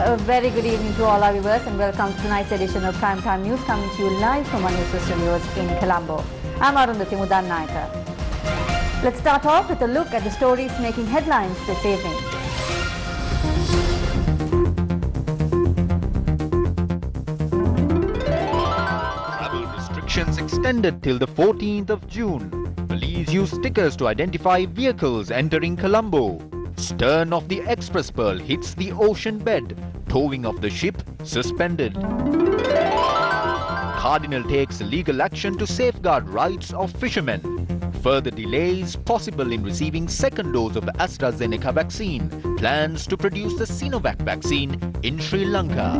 A very good evening to all our viewers and welcome to tonight's edition of Primetime News coming to you live from our Newsfirst studios in Colombo. I'm Arundhati Mudannaika. Let's start off with a look at the stories making headlines this evening. Travel restrictions extended till the 14th of June. Police use stickers to identify vehicles entering Colombo. Stern of the Express Pearl hits the ocean bed. Towing of the ship suspended. Cardinal takes legal action to safeguard rights of fishermen. Further delays possible in receiving second dose of AstraZeneca vaccine. Plans to produce the Sinovac vaccine in Sri Lanka.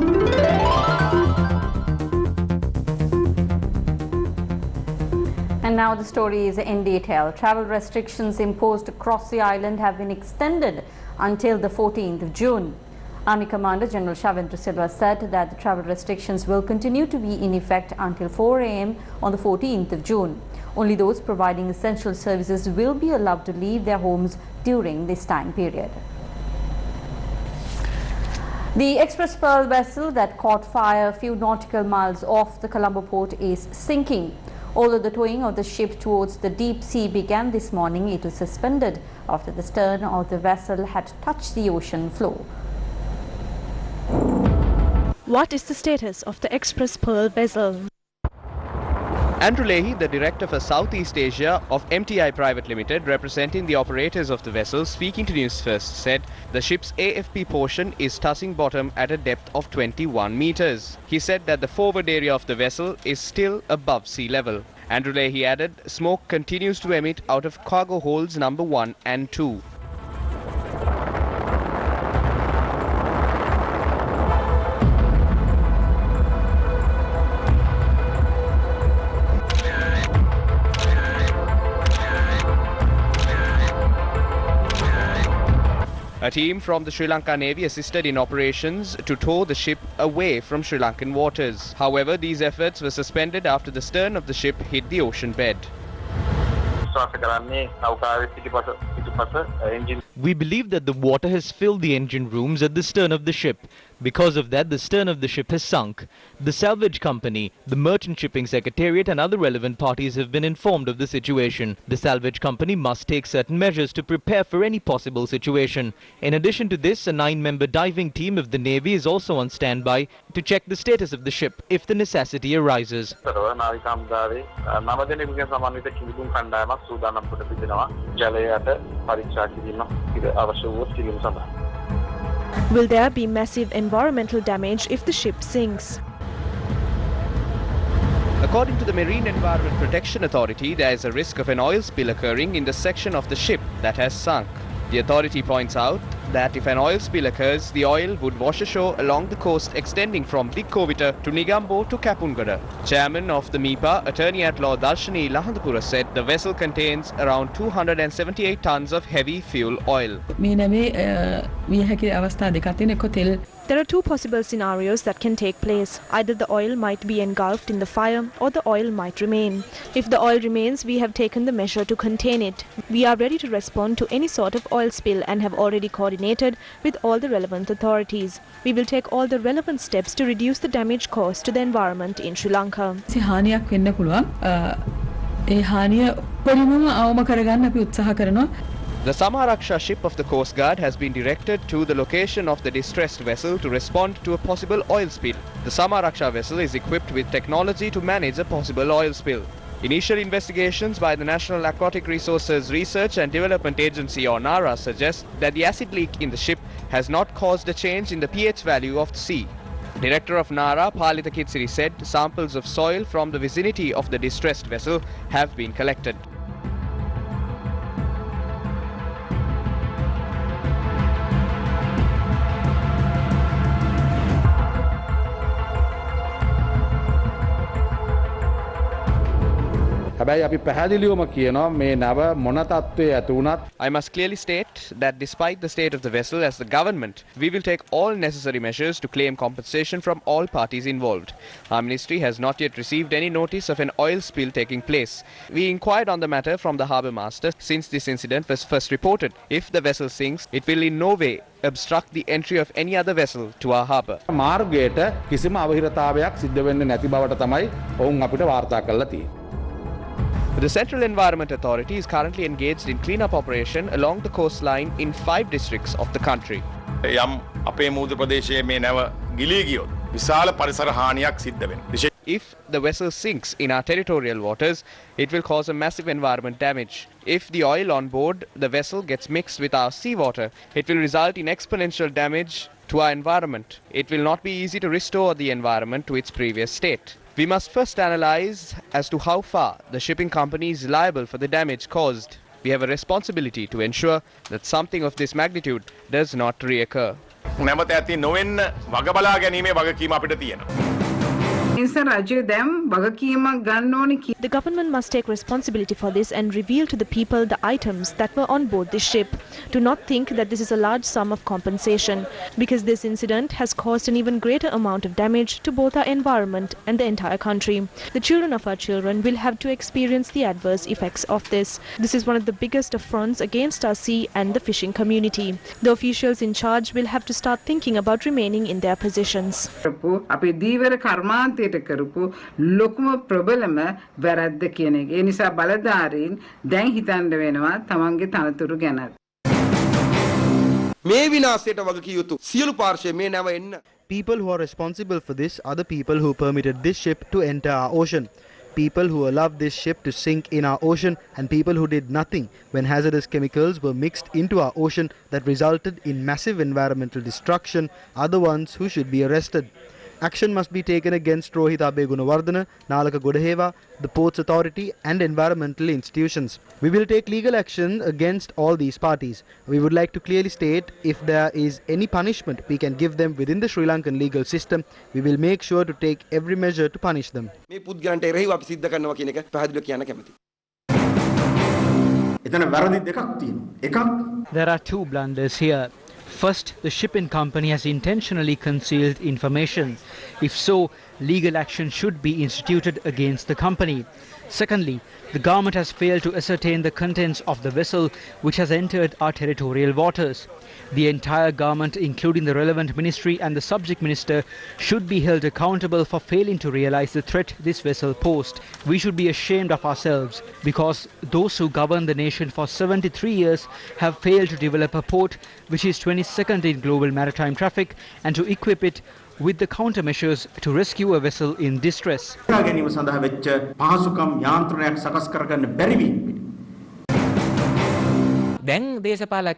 And now the story is in detail. Travel restrictions imposed across the island have been extended until the 14th of June. Army Commander General Shavendra Silva said that the travel restrictions will continue to be in effect until 4 a.m. on the 14th of June. Only those providing essential services will be allowed to leave their homes during this time period. The Express Pearl vessel that caught fire a few nautical miles off the Colombo port is sinking. Although the towing of the ship towards the deep sea began this morning, it was suspended after the stern of the vessel had touched the ocean floor. What is the status of the Express Pearl vessel? Andrew Leahy, the director for Southeast Asia of MTI Private Limited, representing the operators of the vessel, speaking to Newsfirst, said the ship's AFP portion is touching bottom at a depth of 21 meters. He said that the forward area of the vessel is still above sea level. Andrew Leahy added, smoke continues to emit out of cargo holds number 1 and 2. A team from the Sri Lanka Navy assisted in operations to tow the ship away from Sri Lankan waters. However, these efforts were suspended after the stern of the ship hit the ocean bed. We believe that the water has filled the engine rooms at the stern of the ship. Because of that, the stern of the ship has sunk. The salvage company, the merchant shipping secretariat and other relevant parties have been informed of the situation. The salvage company must take certain measures to prepare for any possible situation. In addition to this, a 9-member diving team of the Navy is also on standby to check the status of the ship if the necessity arises. Will there be massive environmental damage if the ship sinks? According to the Marine Environment Protection Authority, there is a risk of an oil spill occurring in the section of the ship that has sunk. The authority points out that if an oil spill occurs, the oil would wash ashore along the coast extending from Dikkovita to Negombo to Kapungada. Chairman of the MIPA, Attorney-at-Law Darshani Lahandapura, said the vessel contains around 278 tons of heavy fuel oil. There are two possible scenarios that can take place. Either the oil might be engulfed in the fire or the oil might remain. If the oil remains, we have taken the measure to contain it. We are ready to respond to any sort of oil spill and have already coordinated with all the relevant authorities. We will take all the relevant steps to reduce the damage caused to the environment in Sri Lanka. The Samaraksha ship of the Coast Guard has been directed to the location of the distressed vessel to respond to a possible oil spill. The Samaraksha vessel is equipped with technology to manage a possible oil spill. Initial investigations by the National Aquatic Resources Research and Development Agency or NARA suggest that the acid leak in the ship has not caused a change in the pH value of the sea. Director of NARA, Palita Kitsiri, said samples of soil from the vicinity of the distressed vessel have been collected. හැබැයි අපි පැහැදිලිවම කියනවා මේ නව මොන තත්ත්වයේ ඇති වුණත් I must clearly state that despite the state of the vessel, as the government, we will take all necessary measures to claim compensation from all parties involved. Our ministry has not yet received any notice of an oil spill taking place. We inquired on the matter from the harbour master since this incident was first reported. If the vessel sinks, it will in no way obstruct the entry of any other vessel to our harbour. මාර්ගයට කිසිම අවහිරතාවයක් සිද්ධ වෙන්නේ නැති බවට තමයි ඔවුන් අපිට වාර්තා කරලා තියෙන්නේ. The Central Environment Authority is currently engaged in clean-up operation along the coastline in 5 districts of the country. යම් අපේ මූද ප්‍රදේශයේ මේ නැව ගිලී ගියොත් විශාල පරිසර හානියක් සිද්ධ වෙනවා. If the vessel sinks in our territorial waters, it will cause a massive environment damage. If the oil on board the vessel gets mixed with our seawater, it will result in exponential damage to our environment. It will not be easy to restore the environment to its previous state. We must first analyze as to how far the shipping company is liable for the damage caused. We have a responsibility to ensure that something of this magnitude does not reoccur. නැවත ඇති නොවෙන්න වග බලා ගැනීමේ වගකීම අපිට තියෙනවා. The government must take responsibility for this and reveal to the people the items that were on board this ship. Do not think that this is a large sum of compensation, because this incident has caused an even greater amount of damage to both our environment and the entire country. The children of our children will have to experience the adverse effects of this. This is one of the biggest affronts against our sea and the fishing community. The officials in charge will have to start thinking about remaining in their positions. කරපු ලොකුම ප්‍රබලම වැරද්ද කියන එක. ඒ නිසා බලධාරීන් දැන් හිතන්න වෙනවා තමන්ගේ තනතුරු ගැන. මේ විනාශයට වගකිය යුතු සියලු පාර්ශ්ව මේ නැව එන්න. People who are responsible for this are the people who permitted this ship to enter our ocean. People who allowed this ship to sink in our ocean, and people who did nothing when hazardous chemicals were mixed into our ocean that resulted in massive environmental destruction are the ones who should be arrested. Action must be taken against Rohit Abe Gunawardana, Nalaka Godaheva, the Ports Authority and environmental institutions. We will take legal action against all these parties. We would like to clearly state if there is any punishment we can give them within the Sri Lankan legal system, we will make sure to take every measure to punish them. මේ පුද්ගලයන්ට එරෙහිව අපි සිද්ධ කරනවා කියන එක පැහැදිලිව කියන්න කැමතියි. එතන වැරදි දෙකක් තියෙනවා. එකක් There are two blunders here. First, the shipping company has intentionally concealed information. If so, legal action should be instituted against the company. Secondly, the government has failed to ascertain the contents of the vessel which has entered our territorial waters. The entire government, including the relevant ministry and the subject minister, should be held accountable for failing to realize the threat this vessel posed. We should be ashamed of ourselves because those who govern the nation for 73 years have failed to develop a port which is 22nd in global maritime traffic and to equip it with the countermeasures to rescue a vessel in distress. ගැනීම සඳහා වෙච්ච පහසුකම් යාන්ත්‍රණයක් සකස් කරගන්න බැරි වීම.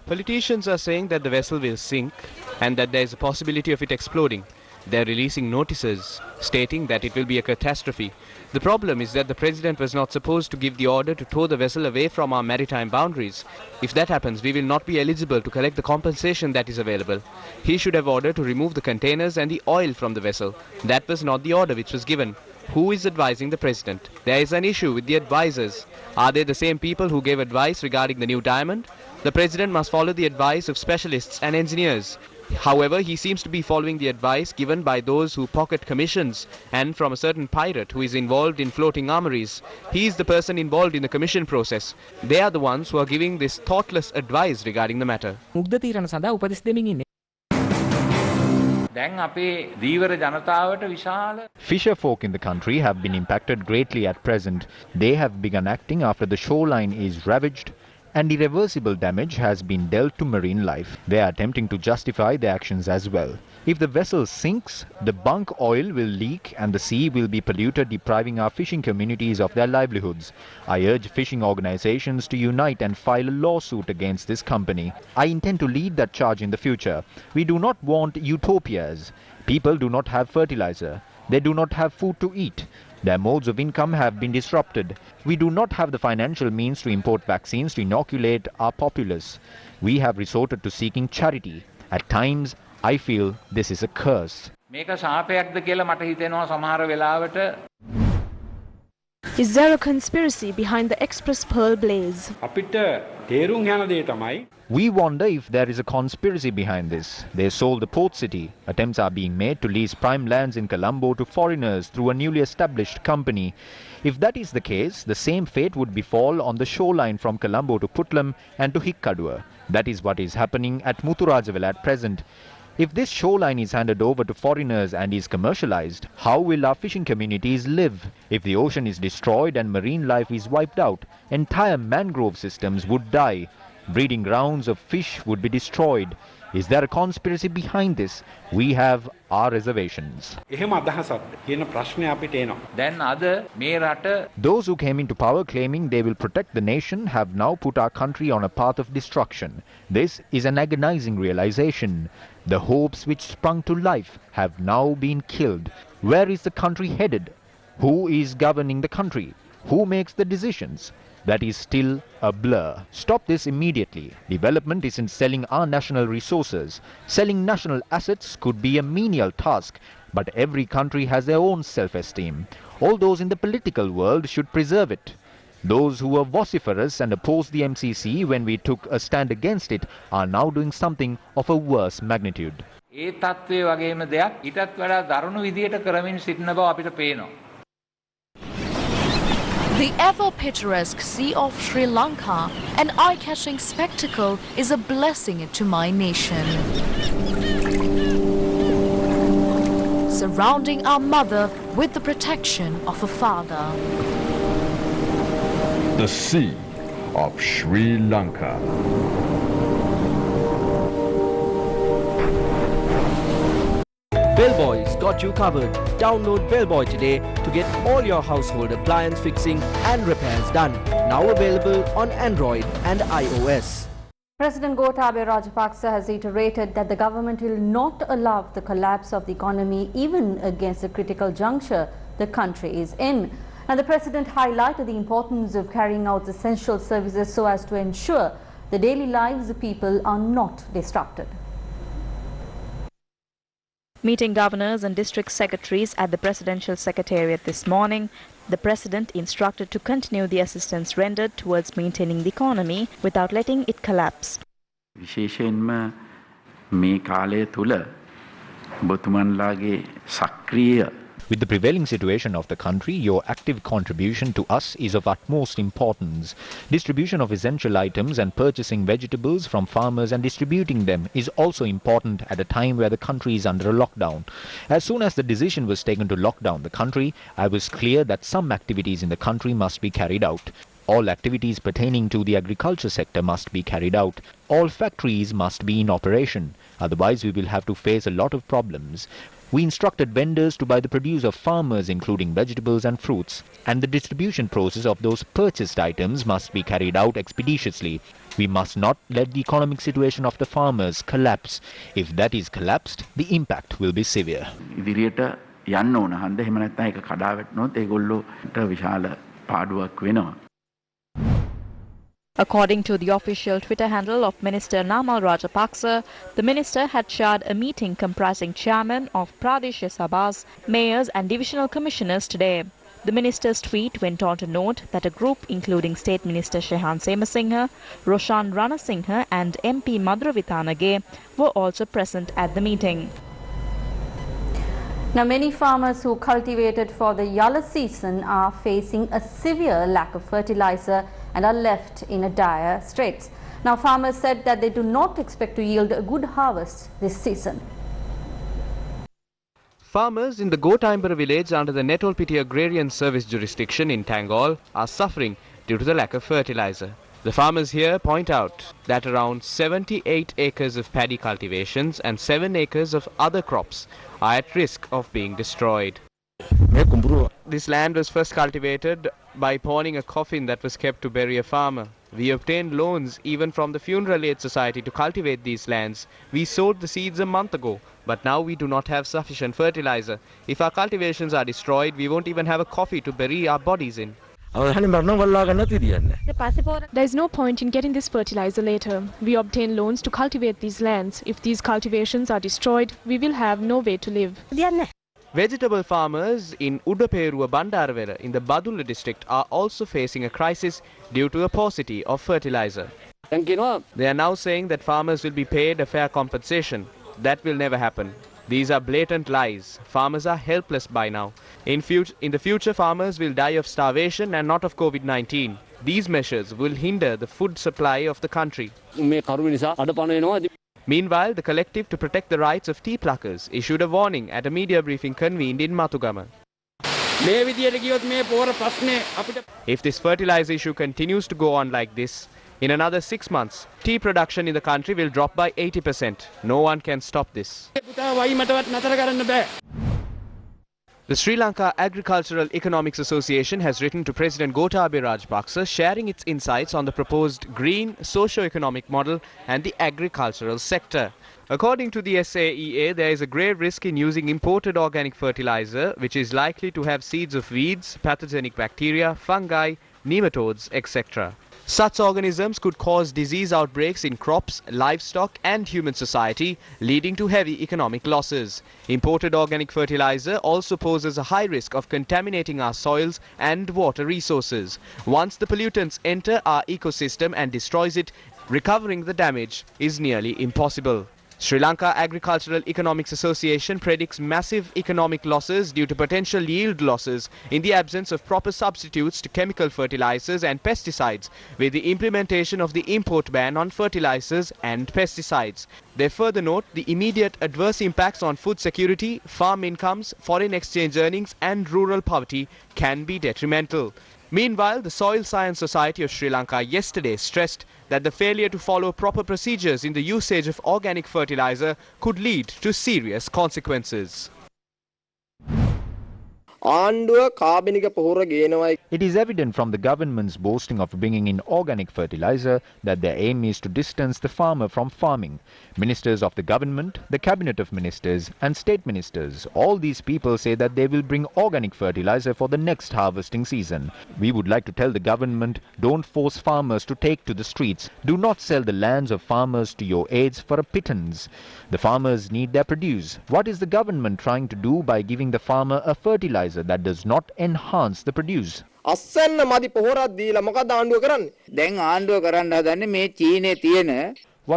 Politicians are saying that the vessel will sink and that there is a possibility of it exploding. They are releasing notices stating that it will be a catastrophe. The problem is that the president was not supposed to give the order to tow the vessel away from our maritime boundaries. If that happens, we will not be eligible to collect the compensation that is available. He should have ordered to remove the containers and the oil from the vessel. That was not the order which was given. Who is advising the president? There is an issue with the advisors. Are they the same people who gave advice regarding the new diamond? The president must follow the advice of specialists and engineers. However, he seems to be following the advice given by those who pocket commissions and from a certain pirate who is involved in floating armories. He is the person involved in the commission process. They are the ones who are giving this thoughtless advice regarding the matter. Fisher folk in the country have been impacted greatly at present. They have begun acting after the shoreline is ravaged and irreversible damage has been dealt to marine life. They are attempting to justify their actions as well. If the vessel sinks, the bunk oil will leak and the sea will be polluted, depriving our fishing communities of their livelihoods. I urge fishing organizations to unite and file a lawsuit against this company. I intend to lead that charge in the future. We do not want utopias. People do not have fertilizer. They do not have food to eat. Their modes of income have been disrupted. We do not have the financial means to import vaccines to inoculate our populace. We have resorted to seeking charity. At times, I feel this is a curse. Is there a conspiracy behind the Express Pearl blaze? We wonder if there is a conspiracy behind this. They sold the port city. Attempts are being made to lease prime lands in Colombo to foreigners through a newly established company. If that is the case, the same fate would befall on the shoreline from Colombo to Putlam and to Hikkadua. That is what is happening at Muthurajavela at present. If this shoreline is handed over to foreigners and is commercialized, how will our fishing communities live? If the ocean is destroyed and marine life is wiped out, entire mangrove systems would die. Breeding grounds of fish would be destroyed. Is there a conspiracy behind this? We have our reservations. Those who came into power claiming they will protect the nation have now put our country on a path of destruction. This is an agonizing realization. The hopes which sprung to life have now been killed. Where is the country headed? Who is governing the country? Who makes the decisions? That is still a blur. Stop this immediately. Development isn't selling our national resources. Selling national assets could be a menial task, but every country has their own self-esteem. All those in the political world should preserve it. Those who were vociferous and opposed the MCC when we took a stand against it are now doing something of a worse magnitude. The ever-picturesque sea of Sri Lanka, an eye-catching spectacle, is a blessing to my nation. Surrounding our mother with the protection of a father. The Sea of Sri Lanka. Bellboy's got you covered. Download Bellboy today to get all your household appliance fixing and repairs done. Now available on Android and iOS. President Gotabaya Rajapaksa has reiterated that the government will not allow the collapse of the economy even against the critical juncture the country is in. And the President highlighted the importance of carrying out essential services so as to ensure the daily lives of people are not disrupted. Meeting governors and district secretaries at the Presidential Secretariat this morning, the President instructed to continue the assistance rendered towards maintaining the economy without letting it collapse. විශේෂයෙන්ම මේ කාලය තුල ඔබතුමන්ලාගේ සක්‍රීය With the prevailing situation of the country, your active contribution to us is of utmost importance. Distribution of essential items and purchasing vegetables from farmers and distributing them is also important at a time where the country is under a lockdown. As soon as the decision was taken to lock down the country, I was clear that some activities in the country must be carried out. All activities pertaining to the agriculture sector must be carried out. All factories must be in operation. Otherwise, we will have to face a lot of problems. We instructed vendors to buy the produce of farmers, including vegetables and fruits, and the distribution process of those purchased items must be carried out expeditiously. We must not let the economic situation of the farmers collapse. If that is collapsed, the impact will be severe. ඉදිරියට යන්න ඕන. හන්ද එහෙම නැත්නම් ඒක කඩා වැටුනොත් ඒගොල්ලෝට විශාල පාඩුවක් වෙනවා. According to the official Twitter handle of Minister Namal Rajapaksa, the minister had chaired a meeting comprising chairmen of Pradeshya Sabhas, mayors and divisional commissioners today. The minister's tweet went on to note that a group including State Minister Shehan Semasinghe, Roshan Ranasinghe and MP Madhuravitanage were also present at the meeting. Now, many farmers who cultivated for the Yalla season are facing a severe lack of fertilizer and are left in a dire straits. Now, farmers said that they do not expect to yield a good harvest this season. Farmers in the Gotaimbara village under the Netolpiti Agrarian Service jurisdiction in Tangol are suffering due to the lack of fertilizer. The farmers here point out that around 78 acres of paddy cultivations and 7 acres of other crops are at risk of being destroyed. This land was first cultivated by pawning a coffin that was kept to bury a farmer. We obtained loans even from the Funeral Aid Society to cultivate these lands. We sowed the seeds a month ago, but now we do not have sufficient fertilizer. If our cultivations are destroyed, we won't even have a coffin to bury our bodies in. There is no point in getting this fertilizer later. We obtain loans to cultivate these lands. If these cultivations are destroyed, we will have no way to live. Vegetable farmers in Udaperuwa Bandarawera in the Badulla district are also facing a crisis due to a paucity of fertilizer. They are now saying that farmers will be paid a fair compensation. That will never happen. These are blatant lies. Farmers are helpless by now. In the future, farmers will die of starvation and not of COVID-19. These measures will hinder the food supply of the country. Meanwhile, the Collective to Protect the Rights of Tea Pluckers issued a warning at a media briefing convened in Matugama. If this fertilizer issue continues to go on like this, in another 6 months, tea production in the country will drop by 80%. No one can stop this. The Sri Lanka Agricultural Economics Association has written to President Gotabaya Rajapaksa sharing its insights on the proposed green socio-economic model and the agricultural sector. According to the SAEA, there is a grave risk in using imported organic fertilizer, which is likely to have seeds of weeds, pathogenic bacteria, fungi, nematodes, etc. Such organisms could cause disease outbreaks in crops, livestock and human society, leading to heavy economic losses. Imported organic fertilizer also poses a high risk of contaminating our soils and water resources. Once the pollutants enter our ecosystem and destroys it, recovering the damage is nearly impossible. Sri Lanka Agricultural Economics Association predicts massive economic losses due to potential yield losses in the absence of proper substitutes to chemical fertilizers and pesticides, with the implementation of the import ban on fertilizers and pesticides. They further note the immediate adverse impacts on food security, farm incomes, foreign exchange earnings and rural poverty can be detrimental. Meanwhile, the Soil Science Society of Sri Lanka yesterday stressed that the failure to follow proper procedures in the usage of organic fertilizer could lead to serious consequences. It is evident from the government's boasting of bringing in organic fertilizer that their aim is to distance the farmer from farming. Ministers of the government, the cabinet of ministers and state ministers, all these people say that they will bring organic fertilizer for the next harvesting season. We would like to tell the government, don't force farmers to take to the streets. Do not sell the lands of farmers to your aides for a pittance. The farmers need their produce. What is the government trying to do by giving the farmer a fertilizer that does not enhance the produce? What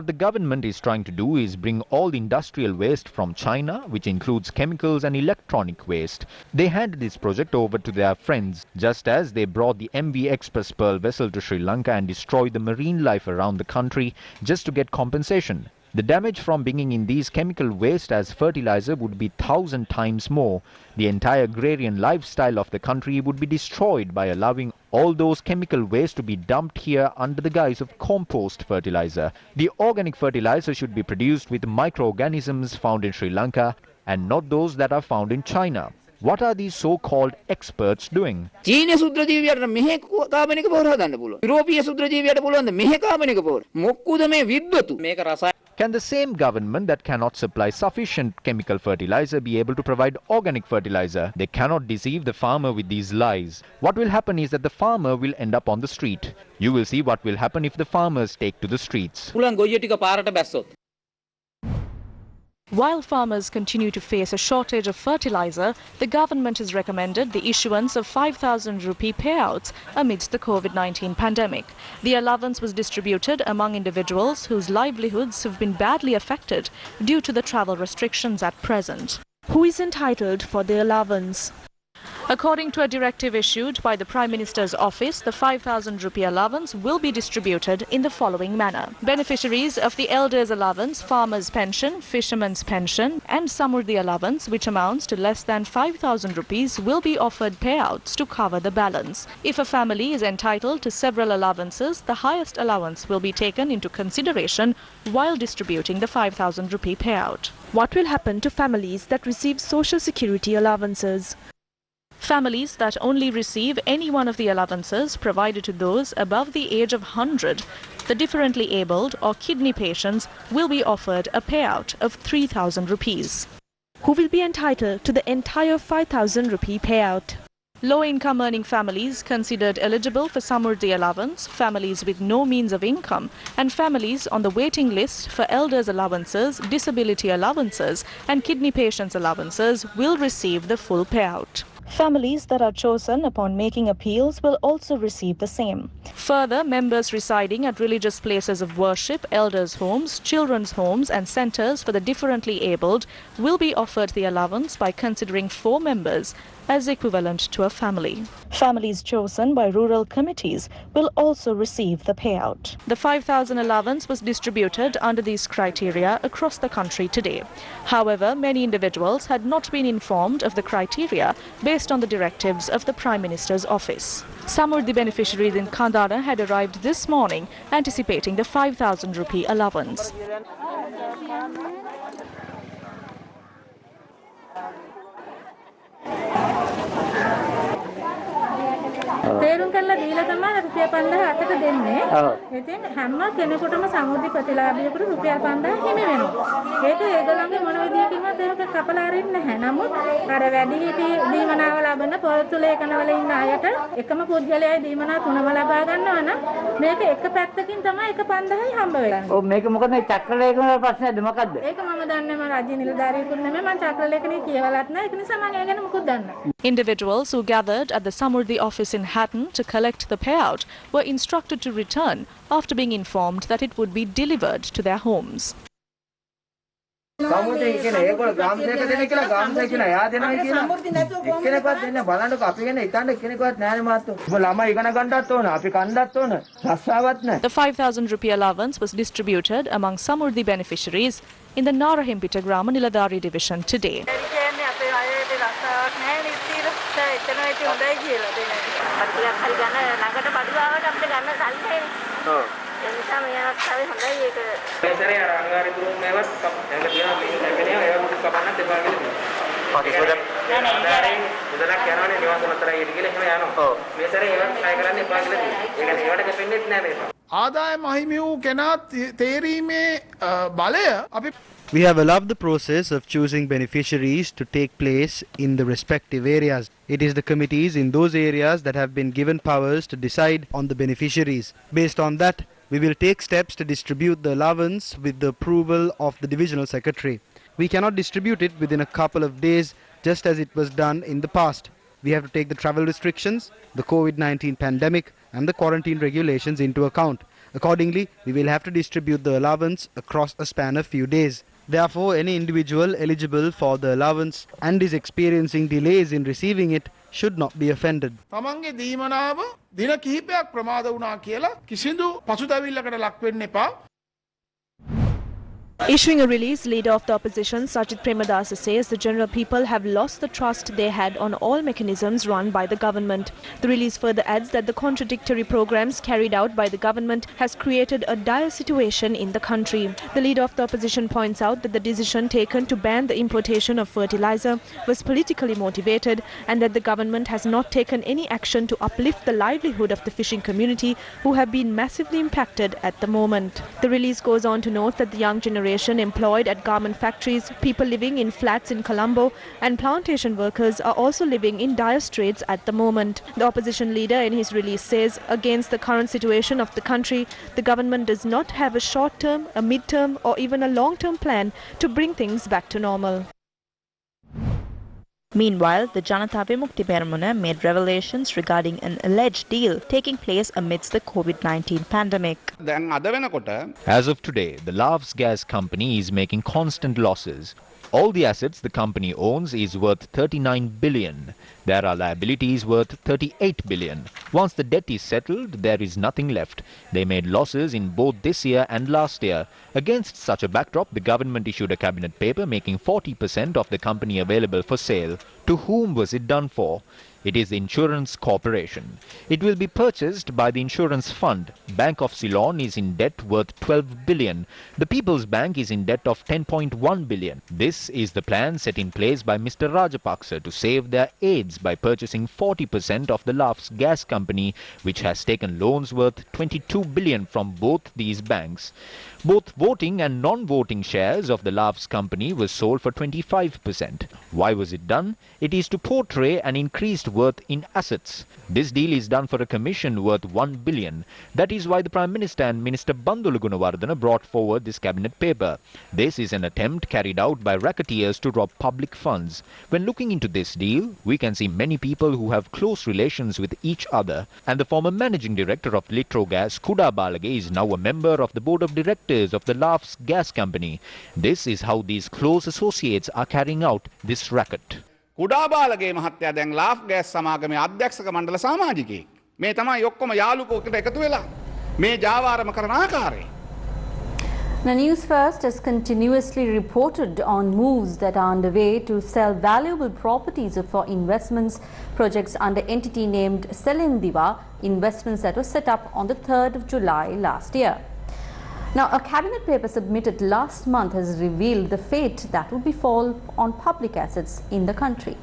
the government is trying to do is bring all the industrial waste from China, which includes chemicals and electronic waste. They handed this project over to their friends, just as they brought the MV Express Pearl vessel to Sri Lanka and destroyed the marine life around the country just to get compensation. The damage from bringing in these chemical waste as fertilizer would be 1,000 times more. The entire agrarian lifestyle of the country would be destroyed by allowing all those chemical waste to be dumped here under the guise of compost fertilizer. The organic fertilizer should be produced with microorganisms found in Sri Lanka and not those that are found in China. What are these so-called experts doing? Can the same government that cannot supply sufficient chemical fertilizer be able to provide organic fertilizer? They cannot deceive the farmer with these lies. What will happen is that the farmer will end up on the street. You will see what will happen if the farmers take to the streets. While farmers continue to face a shortage of fertilizer, the government has recommended the issuance of 5,000 rupee payouts amidst the COVID-19 pandemic. The allowance was distributed among individuals whose livelihoods have been badly affected due to the travel restrictions at present. Who is entitled for the allowance? According to a directive issued by the Prime Minister's office, the 5,000 rupee allowance will be distributed in the following manner. Beneficiaries of the Elders Allowance, Farmers Pension, Fishermen's Pension and Samurdhi Allowance, which amounts to less than 5,000 rupees, will be offered payouts to cover the balance. If a family is entitled to several allowances, the highest allowance will be taken into consideration while distributing the 5,000 rupee payout. What will happen to families that receive Social Security allowances? Families that only receive any one of the allowances provided to those above the age of 100, the differently abled or kidney patients will be offered a payout of 3,000 rupees. Who will be entitled to the entire 5,000 rupee payout? Low-income earning families considered eligible for Samurdhi allowance, families with no means of income, and families on the waiting list for elders allowances, disability allowances, and kidney patients allowances will receive the full payout. Families that are chosen upon making appeals will also receive the same. Further, members residing at religious places of worship, elders' homes, children's homes and centres for the differently abled will be offered the allowance by considering 4 members as equivalent to a family. Families chosen by rural committees will also receive the payout. The 5,000 allowance was distributed under these criteria across the country today. However, many individuals had not been informed of the criteria based on the directives of the Prime Minister's office. Samurdhi beneficiaries in Kandana had arrived this morning anticipating the 5,000 rupee allowance. තේරුම් කරලා දීලා තමයි රුපියල් 5000 දෙන්නේ. ඉතින් හැම කෙනෙකුටම සමුද්‍රි ප්‍රතිලාභියෙකුට රුපියල් 5000 හිමි වෙනවා. ඒක ඒගොල්ලන්ගේ මොන විදියකින්වත් ඒක කපලා අරින්නේ නැහැ. නමුත් අර වැඩිහිටි දීමනාව ලබන පොරතුල ඒකනවල ඉන්න අයට එකම පුද්ගලයායි දීමනා තුනම ලබා ගන්නවා නම් මේක එක පැත්තකින් තමයි එක 5000යි හම්බ වෙන්නේ. ඔව් මේක මොකද මේ චක්‍රලේඛන ප්‍රශ්නයද මොකද්ද? ඒක මම දන්නේ මම රාජ්‍ය නිලධාරියෙකුත් නෙමෙයි මම චක්‍රලේඛනේ කියවලත් නැහැ. ඒක නිසා මම ඒ ගැන මොකුත් දන්නේ නැහැ. Individuals who gathered at the Samurdhi office in Hatton to collect the payout were instructed to return after being informed that it would be delivered to their homes. සමුද්‍රේ කියන්නේ ඒගොල්ලෝ ග්‍රාම සේක දෙන්නේ කියලා ග්‍රාම සේක කියන එයා දෙනවා කියලා සමුද්‍රේ නැතුව කොහොමද එක්කෙනෙක්වත් දෙන්නේ බලන්නකො අපි කියන්නේ ඉතින් එක්කෙනෙක්වත් නැහැ මාත්තු ඔබ ළමයි ඉගෙන ගන්නත් ඕන අපි කණ්ඩත් ඕන රස්සාවක් නැහැ. The 5,000 rupee allowance was distributed among Samurdhi beneficiaries in the Narahempita Grama Niladhari division today. ආදායම අහිමි වූ කෙනා තේරීමේ බලය අපි We have allowed the process of choosing beneficiaries to take place in the respective areas. It is the committees in those areas that have been given powers to decide on the beneficiaries. Based on that, we will take steps to distribute the allowance with the approval of the divisional secretary. We cannot distribute it within a couple of days just as it was done in the past. We have to take the travel restrictions, the COVID-19 pandemic and the quarantine regulations into account. Accordingly, we will have to distribute the allowance across a span of few days. Therefore, any individual eligible for the allowance and is experiencing delays in receiving it should not be offended. තමන්ගේ දීමනාව දින කිහිපයක් ප්‍රමාද වුණා කියලා කිසිදු පසුතැවිල්ලකට ලක් වෙන්න එපා. Issuing a release, leader of the opposition Sajid Premadasa says the general people have lost the trust they had on all mechanisms run by the government. The release further adds that the contradictory programs carried out by the government has created a dire situation in the country. The leader of the opposition points out that the decision taken to ban the importation of fertilizer was politically motivated and that the government has not taken any action to uplift the livelihood of the fishing community who have been massively impacted at the moment. The release goes on to note that the young generation employed at garment factories, people living in flats in Colombo and plantation workers are also living in dire straits at the moment. The opposition leader in his release says against the current situation of the country, the government does not have a short-term, a mid-term or even a long-term plan to bring things back to normal. Meanwhile, the Janata Vimukti Peramuna made revelations regarding an alleged deal taking place amidst the COVID-19 pandemic. As of today, the Lavs Gas Company is making constant losses. All the assets the company owns is worth 39 billion. There are liabilities worth 38 billion. Once the debt is settled, there is nothing left. They made losses in both this year and last year. Against such a backdrop, the government issued a cabinet paper making 40% of the company available for sale. To whom was it done for? It is the Insurance Corporation. It will be purchased by the Insurance Fund. Bank of Ceylon is in debt worth 12 billion. The People's Bank is in debt of 10.1 billion. This is the plan set in place by Mr. Rajapaksa to save their aides by purchasing 40% of the Lavs Gas Company, which has taken loans worth 22 billion from both these banks. Both voting and non-voting shares of the Lavs Company were sold for 25%. Why was it done? It is to portray an increased worth in assets. This deal is done for a commission worth 1 billion. That is why the Prime Minister and Minister Bandulu Gunawardena brought forward this cabinet paper. This is an attempt carried out by racketeers to rob public funds. When looking into this deal, we can see many people who have close relations with each other, and the former managing director of Litrogas, Kuda Balage, is now a member of the board of directors of the Laughs Gas Company. This is how these close associates are carrying out this racket. කුඩාබාලගේ මහත්තයා දැන් laugh gas සමාගමේ අධ්‍යක්ෂක මණ්ඩල සමාජිකයෙක්. මේ තමයි ඔක්කොම යාළුකෝකට එකතු වෙලා මේ ජාවාරම කරන ආකාරය. Now, News First has continuously reported on moves that are underway to sell valuable properties for investments projects under entity named Selendiva Investments that was set up on the 3rd of July last year. Now, a cabinet paper submitted last month has revealed the fate that would befall on public assets in the country.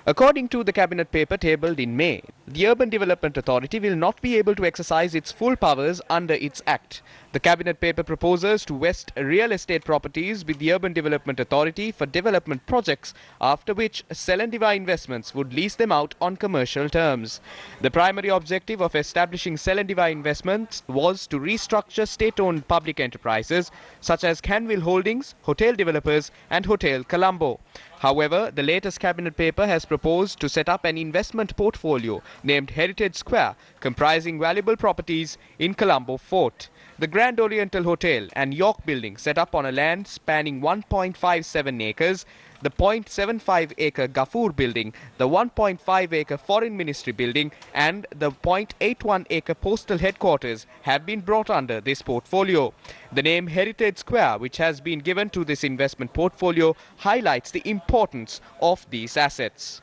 According to the cabinet paper tabled in May, the Urban Development Authority will not be able to exercise its full powers under its act. The cabinet paper proposes to vest real estate properties with the Urban Development Authority for development projects, after which Selendiva Investments would lease them out on commercial terms. The primary objective of establishing Selendiva Investments was to restructure state-owned public enterprises such as Canville Holdings, Hotel Developers and Hotel Colombo. However, the latest cabinet paper has proposed to set up an investment portfolio named Heritage Square, comprising valuable properties in Colombo Fort. The Grand Oriental Hotel and York Building, set up on a land spanning 1.57 acres, the 0.75-acre Gafoor Building, the 1.5-acre Foreign Ministry Building and the 0.81-acre Postal Headquarters have been brought under this portfolio. The name Heritage Square, which has been given to this investment portfolio, highlights the importance of these assets.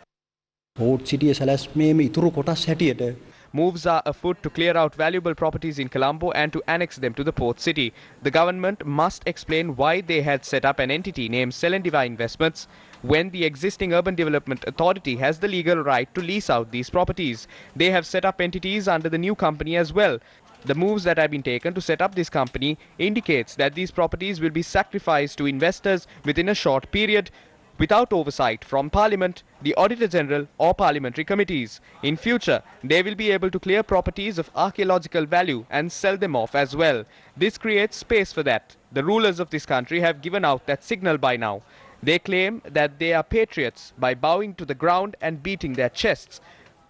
Moves are afoot to clear out valuable properties in Colombo and to annex them to the port city. The government must explain why they had set up an entity named Selendiva Investments when the existing Urban Development Authority has the legal right to lease out these properties. They have set up entities under the new company as well. The moves that have been taken to set up this company indicates that these properties will be sacrificed to investors within a short period, without oversight from Parliament, the Auditor General or parliamentary committees. In future, they will be able to clear properties of archaeological value and sell them off as well. This creates space for that. The rulers of this country have given out that signal by now. They claim that they are patriots by bowing to the ground and beating their chests.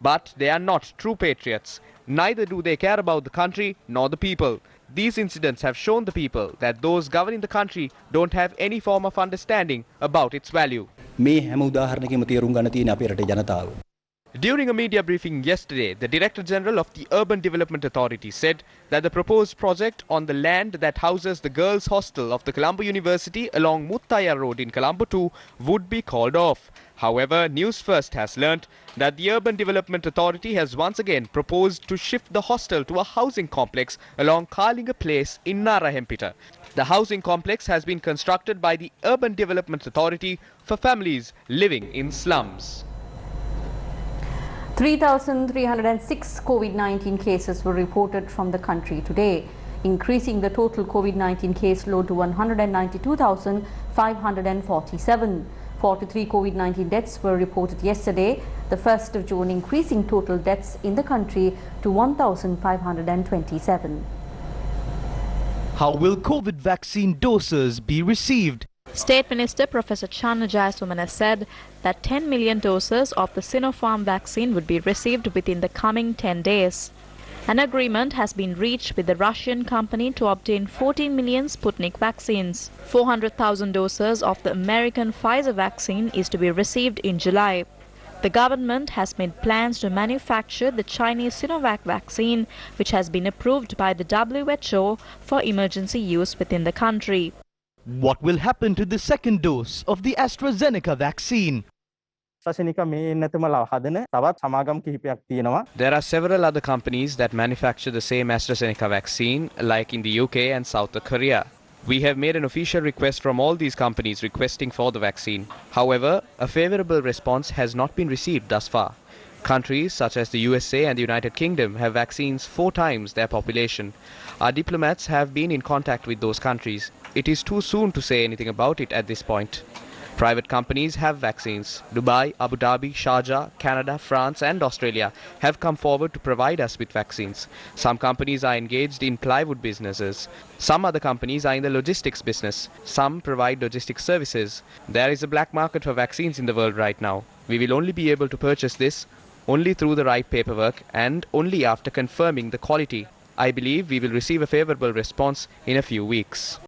But they are not true patriots. Neither do they care about the country nor the people. These incidents have shown the people that those governing the country don't have any form of understanding about its value. During a media briefing yesterday, the Director General of the Urban Development Authority said that the proposed project on the land that houses the girls' hostel of the Colombo University along Muttaya Road in Colombo 2 would be called off. However, News First has learnt that the Urban Development Authority has once again proposed to shift the hostel to a housing complex along Kalinga Place in Narahempita. The housing complex has been constructed by the Urban Development Authority for families living in slums. 3,306 COVID-19 cases were reported from the country today, increasing the total COVID-19 case load to 192,547. 43 COVID-19 deaths were reported yesterday, the 1st of June, increasing total deaths in the country to 1,527. How will COVID vaccine doses be received? State Minister Professor Channa Jayasumana said that 10 million doses of the Sinopharm vaccine would be received within the coming 10 days. An agreement has been reached with the Russian company to obtain 14 million Sputnik vaccines. 400,000 doses of the American Pfizer vaccine is to be received in July. The government has made plans to manufacture the Chinese Sinovac vaccine, which has been approved by the WHO for emergency use within the country. What will happen to the second dose of the AstraZeneca vaccine? There are several other companies that manufacture the same AstraZeneca vaccine, like in the UK and South Korea. We have made an official request from all these companies requesting for the vaccine. However, a favorable response has not been received thus far. Countries such as the USA and the United Kingdom have vaccines 4 times their population. Our diplomats have been in contact with those countries. It is too soon to say anything about it at this point. Private companies have vaccines. Dubai, Abu Dhabi, Sharjah, Canada, France and Australia have come forward to provide us with vaccines. Some companies are engaged in plywood businesses. Some other companies are in the logistics business. Some provide logistics services. There is a black market for vaccines in the world right now. We will only be able to purchase this only through the right paperwork and only after confirming the quality. I believe we will receive a favorable response in a few weeks.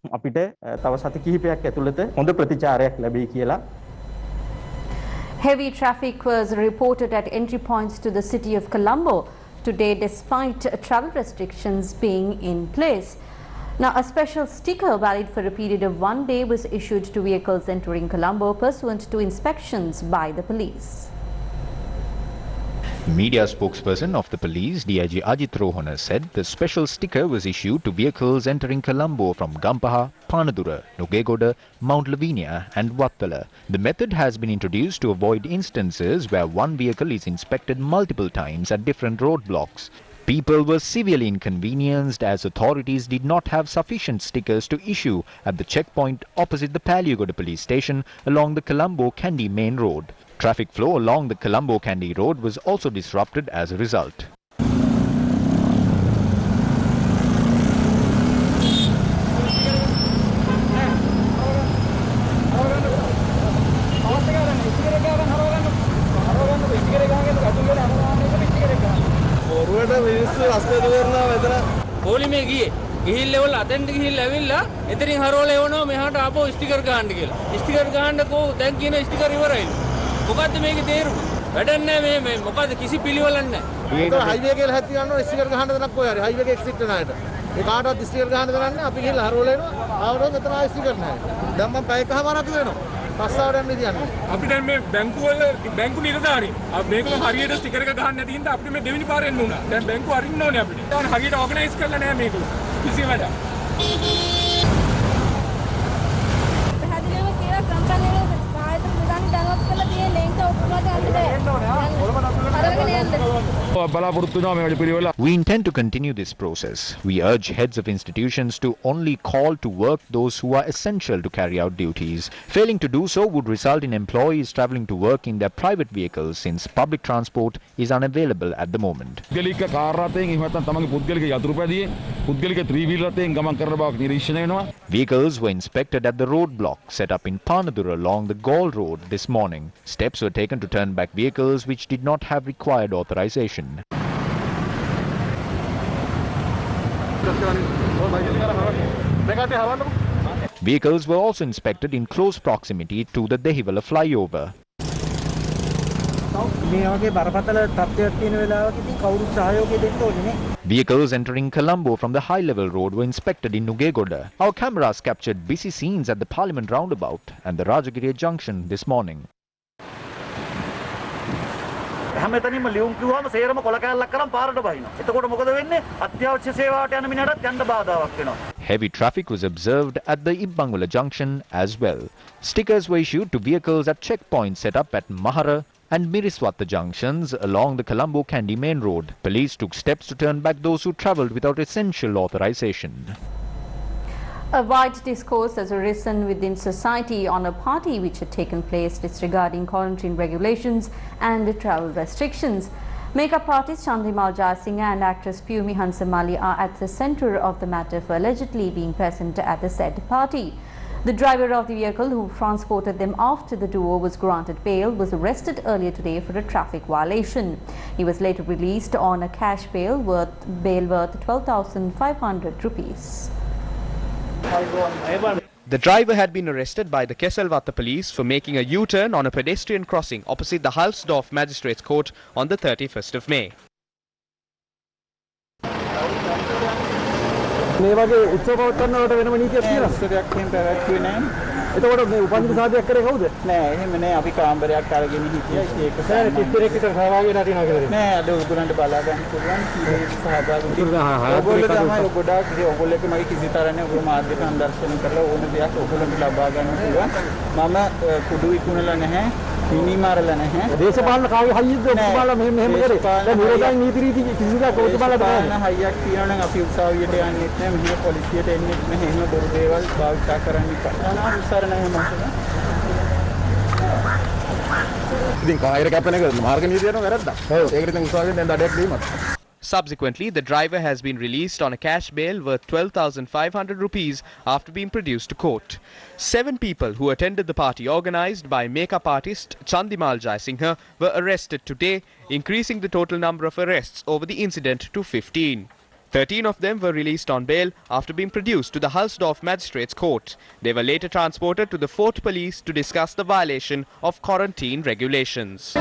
Heavy traffic was reported at entry points to the city of Colombo today despite travel restrictions being in place. Now, a special sticker valid for a period of 1 day was issued to vehicles entering Colombo pursuant to inspections by the police. Media spokesperson of the police, DIG Ajit Rohana, said the special sticker was issued to vehicles entering Colombo from Gampaha, Panadura, Nugegoda, Mount Lavinia and Wattala. The method has been introduced to avoid instances where one vehicle is inspected multiple times at different roadblocks. People were severely inconvenienced as authorities did not have sufficient stickers to issue at the checkpoint opposite the Palyagoda police station along the Colombo-Kandy main road. Traffic flow along the Colombo-Kandy road was also disrupted as a result. ගිහිල්ල වල අතෙන්ට ගිහිල්ල ඇවිල්ලා එතනින් හරවල එවනවා මෙහාට ආපහු sticker ගහන්න කියලා. Sticker ගහන්නකෝ දැන් කියන ස්ටිකර් ඉවරයි. මොකද්ද මේකේ තේරුම? වැඩක් නැහැ මේ මොකද්ද කිසි පිළිවෙලක් නැහැ. ඒක හයිවේ කියලා හැටි ගන්නවා ස්ටිකර් ගහන්න දෙනක් කොහේ හරි හයිවේ එක එක්සිට් වෙනාට. ඒ කාටවත් ස්ටිකර් ගහන්න දෙන්නේ අපි ගිහිල්ලා හරවල එනවා. ආවරෝ මෙතන ආයි ස්ටිකර් නැහැ. දැන් මම පැයකමාරක් වෙනවා. පස්සාවට යන්න ඉතියන්නේ. අපි දැන් මේ බැංකු නිලධාරීන් මේක හරියට ස්ටිකර් එක ගහන්න නැති හින්දා අපිට මේ දෙවෙනි පාර එන්න උනා. දැන් බැංකුව අරින්න ඕනේ අපිට. දැන් හරියට ඕගනයිස් කරලා නැහැ මේක. කිසි වැඩක්. පැහැදිලිව කියලා කම්පැනි වල ආයතන ප්‍රධානි දැනුවත් කරලා තියෙන ලේන්ක ඔක්කොමට We intend to continue this process. We urge heads of institutions to only call to work those who are essential to carry out duties. Failing to do so would result in employees travelling to work in their private vehicles since public transport is unavailable at the moment. Vehicles were inspected at the roadblock set up in Panadura along the Gaul Road this morning. Steps were taken to turn back vehicles which did not have required authorization. Vehicles were also inspected in close proximity to the Dehiwala flyover. Vehicles entering Colombo from the high-level road were inspected in Nugegoda. Our cameras captured busy scenes at the Parliament roundabout and the Rajagiriya junction this morning. හැමතැනම ලියුම් කිව්වම සේරම කොල කැලලක් කරන් පාරට බහිනවා. එතකොට මොකද වෙන්නේ? අත්‍යවශ්‍ය සේවාවට යන මිනිහටත් යන්න බාධාවක් වෙනවා. Heavy traffic was observed at the Ibbangula junction as well. Stickers were issued to vehicles at checkpoints set up at Mahara and Miriswata junctions along the Colombo-Kandy main road. Police took steps to turn back those who travelled without essential authorization. A wide discourse has arisen within society on a party which had taken place disregarding quarantine regulations and travel restrictions. Makeup artist Chandrimal Jayasinghe and actress Piyumi Hansamali are at the centre of the matter for allegedly being present at the said party. The driver of the vehicle who transported them after the duo was granted bail was arrested earlier today for a traffic violation. He was later released on a cash bail worth 12,500 rupees. The driver had been arrested by the Kesalwata police for making a U-turn on a pedestrian crossing opposite the Halsdorf Magistrates Court on the 31st of May. එතකොට මේ උපන්දින සාධයක් කරේ කවුද? නෑ එහෙම නෑ අපි කාමරයක් අරගෙන හිටියා ඒක සාරේ කිස්තරෙක් විතර සහභාගී වෙලා තියෙනවා කියලා. නෑ අද උගලන්ට බලා ගන්න පුළුවන් කීයේ සහභාගී වෙනවා. ඔයගොල්ලෝ තමයි ගොඩාක් ඔයගොල්ලෝ එක මගේ කිසි තරන්නේ ඔයගොල්ලෝ මාධ්‍ය සංදර්ශන කරලා ඕන දෙයක් ඔයගොල්ලන්ට ලබා ගන්න පුළුවන්. මම කුඩු විකුණලා නැහැ. මිනි මාරලා නැහැ. දේශපාලන කාගේ හයියද ඔබතුමාලා මෙහෙම කරේ. දැන් විරෝධයෙන් නීති රීති කිසිදාක ඔබතුමාලා බලන්න හයියක් තියනවා නම් අපි උසාවියට යන්නෙත් නැහැ. මෙහෙම පොලිසියට එන්නෙත් නැහැ. එහෙම බොරු දේවල් භාවිත කරන්න එපා. Subsequently, the driver has been released on a cash bail worth 12,500 rupees after being produced to court. 7 people who attended the party organised by makeup artist Chandimal Jaisinghe were arrested today, increasing the total number of arrests over the incident to 15. 13 of them were released on bail after being produced to the Hulsdorf Magistrates Court. They were later transported to the Fort Police to discuss the violation of quarantine regulations.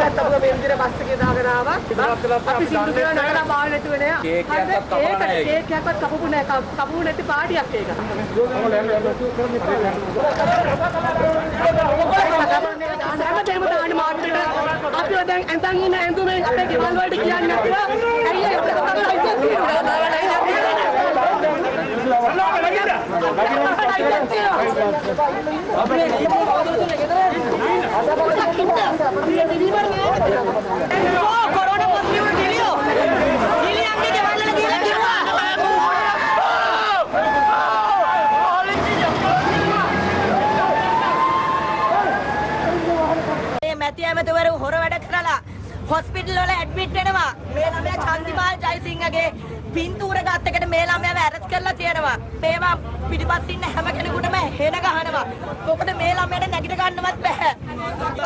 hospital වල admit වෙනවා මේ ළමයා චන්දිමාල් ජයසිංහගේ පින්තූර ගත්ත එකට මේ ළමයාව ඇරස්ට් කරලා තියෙනවා මේවා පිටිපස්ස ඉන්න හැම කෙනෙකුටම හෙන ගහනවා මොකද මේ ළමයාට නැගිට ගන්නවත් බෑ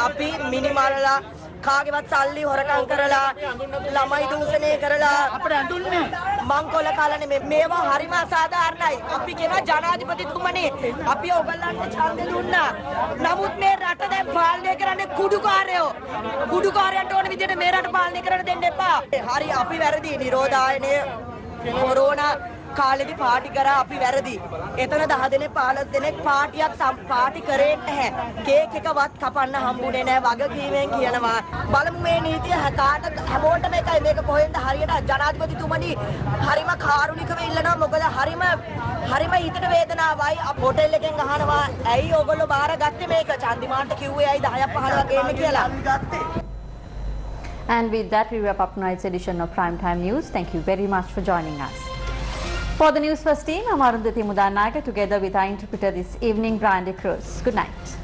අපි මිනිමල්ලා කාගේවත් සල්ලි හොරකම් කරලා ළමයි දූෂණය කරලා අපිට අඳුන්නේ මංකොල කාලා නෙමෙයි මේවා හරිම අසාධාරණයි අපි කියන ජනාධිපතිතුමනි අපි ඔයගොල්ලන්ට ඡන්දෙ දුන්නා නමුත් මේ රට දැන් පාලනය කරන්නේ කුඩුකාරයන්ට ඕන විදිහට මේ රට පාලනය කරන්න දෙන්න එපා හරි අපි වැරදි නිරෝධායනය කොරෝනා කාලෙදි පාටි කරා අපි වැරදි. එතන 10 දෙනෙක් 15 දෙනෙක් පාටියක් පාටි කරේ නැහැ. කේක් එකවත් කපන්න හම්බුනේ නැහැ වගකීමෙන් කියනවා. බලමු මේ නීතිය කාට හැමෝටම එකයි මේක කොහෙන්ද හරියට ජනාධිපතිතුමනි හරිම කාරුණිකව ඉල්ලනවා මොකද හරිම හිතට වේදනාවයි හොටෙල් එකෙන් අහනවා ඇයි ඔයගොල්ලෝ බාරගත්තේ මේක චන්දිමාන්ට කිව්වේ ඇයි 10ක් 15ක් ගේන්න කියලා. And with that, we wrap up tonight's edition of Primetime News. Thank you very much for joining us. For the Newsfirst team, I'm Arundhati Mudannaika together with our interpreter this evening, Brian De Cruz. Good night.